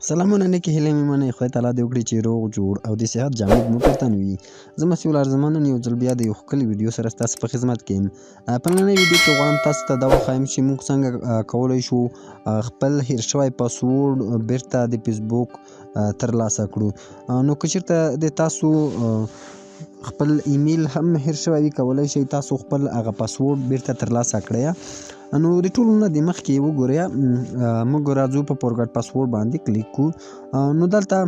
سلامونه نیکې هیلې مې منئ. خدای تعالی دې وکړي چې روغ جوړ او د صحت جامد مو پر تن وي. زه مسیح الارزمان نن یو ځل بیا د یو ښکلي ویډیو سره ستاسو په خدمت کې یم. په نننۍ ویډیو کې غواړم تاسو ته دا وښایم چې موږ څنګه کولی شو خپل هیر شوی پاسورډ بیرته د فیسبوک ترلاسه کړو. نو که چېرته د تاسو خپل ایمیل هم هیر شوی وي، کولی شئ تاسو خپل هغه پاسورډ بیرته ترلاسه کړئ. نو د ټولو نه د مخکې وګورئ، موږ راځو په فورګټ پاسورډ باندې کلیک کوو. نو دلته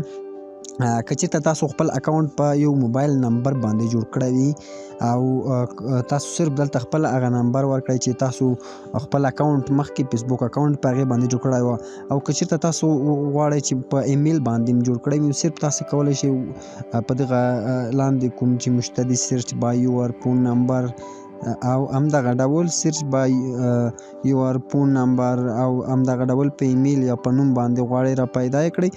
که چېرته تاسو خپل اکاونټ په یو موبایل نمبر باندې جوړ کړی وي او تاسو صرف دلته خپل هغه نمبر ورکړئ چې تاسو خپل اکاونټ مخکې فیسبوک اکاونټ په هغې باندې جوړ کړی و، او که چېرته تاسو غواړئ چې په ایمیل باندې جوړ کړی وي، صرف تاسو کولی شئ په دغه لاندې کوم چې مشتدي سرچ بای یور فون نمبر او همدغه ډول سرچ بای یور فون نمبر او همدغه ډول په ایمیل یا په نوم باندې غواړئ را پیدا یې کړئ،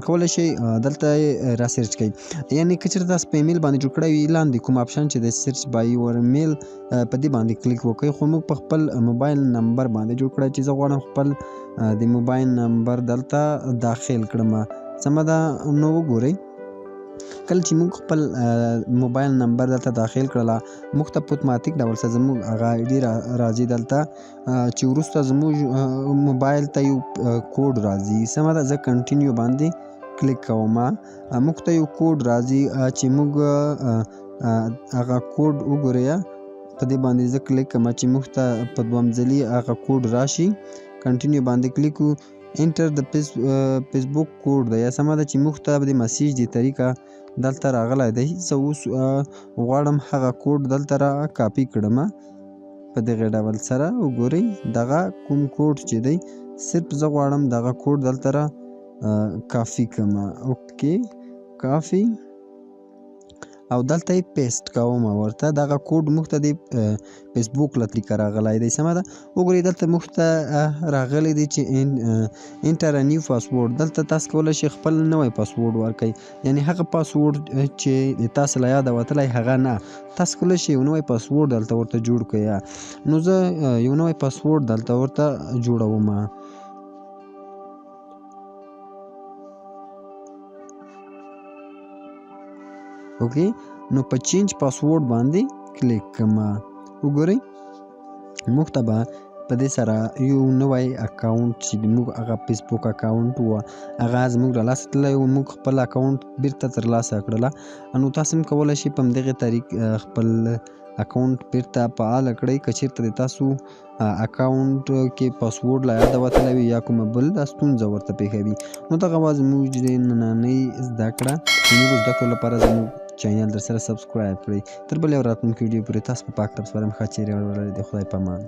کولی شئ دلته یې را سرچ کړئ. یعنې که چېرته تاسو په ایمیل باندې جوړ کړی وي، لاندې کوم آپشن چې د سرچ بای یور میل په دې باندې کلیک وکړئ. خو موږ په خپل موبایل نمبر باندې جوړ کړی چې زه غواړم خپل د موبایل نمبر دلته داخل کړم. سمه ده. نو وګورئ، کله چې موږ خپل موبایل نمبر دلته داخل کړله، موږ ته په اتوماتیک ډول سره زموږ هغه آی ډي راځي دلته، چې وروسته زموږ موبایل ته یو کوډ راځي. سمه ده. زه کنټینیو باندې کلیک کوم. موږ ته یو کوډ راځي چې موږ هغه کوډ وګورئ. په دې باندې زه کلیک کوم چې موږ ته په دویم ځلي هغه کوډ راشي. کنټینیو باندې کلیک وو. انټر د فیسبوک کوډ دی. سمه ده چې موږ ته د مسیج د طریقه دلته راغلی دی. زه اوس غواړم هغه کوډ دلته را کاپي کړم. په دغه ډول سره وګورئ، دغه کوم کوډ چې دی، صرف زه غواړم دغه کوډ دلته را کافي کړم. اوکې، کافي، او دلته یې پیسټ کوم ورته. دغه کوډ موږ ته د فیسبوک له طریقه راغلی دی. سمه ده. وګورئ، دلته موږ ته راغلی دی چې انټر ا نیو پاسورډ. دلته تاسو کولی شئ خپل نوی پاسورډ ورکړئ، یعنې هغه پاسورډ چې د تاسو له یاده وتلی هغه نه. تاسو کولی شئ یو نوی پاسورډ دلته ورته جوړ کړئ. نو زه یو نوی پاسورډ دلته ورته جوړوم. اوکې، نو په چینج پاسورډ باندې کلیک کوم. وګورئ، موږ ته به په دې سره یو نوی اکاونټ چې زموږ هغه فیسبوک اکاونټ و، هغه زموږ له لاسه تللی و. موږ خپل اکاونټ بیرته ترلاسه کړله. نو تاسو هم کولی شئ په همدغې طریق خپل اکاونټ بیرته فعاله کړئ. که چېرته د تاسو اکاونټ کې پاسورډ له یاده وتلی وي یا کومه بل ستونزه ورته پېښه وي. نو دغه وه زموږ د نننۍ زده کړه. د نورو زده کړو لپاره زموږ چینل درسره سبسکرایب کړئ. تر بلې او راتلونکي ویډیو پورې تاسو په پاک رب سپارم. ښه چیرې ولرئ. د خدای په امان.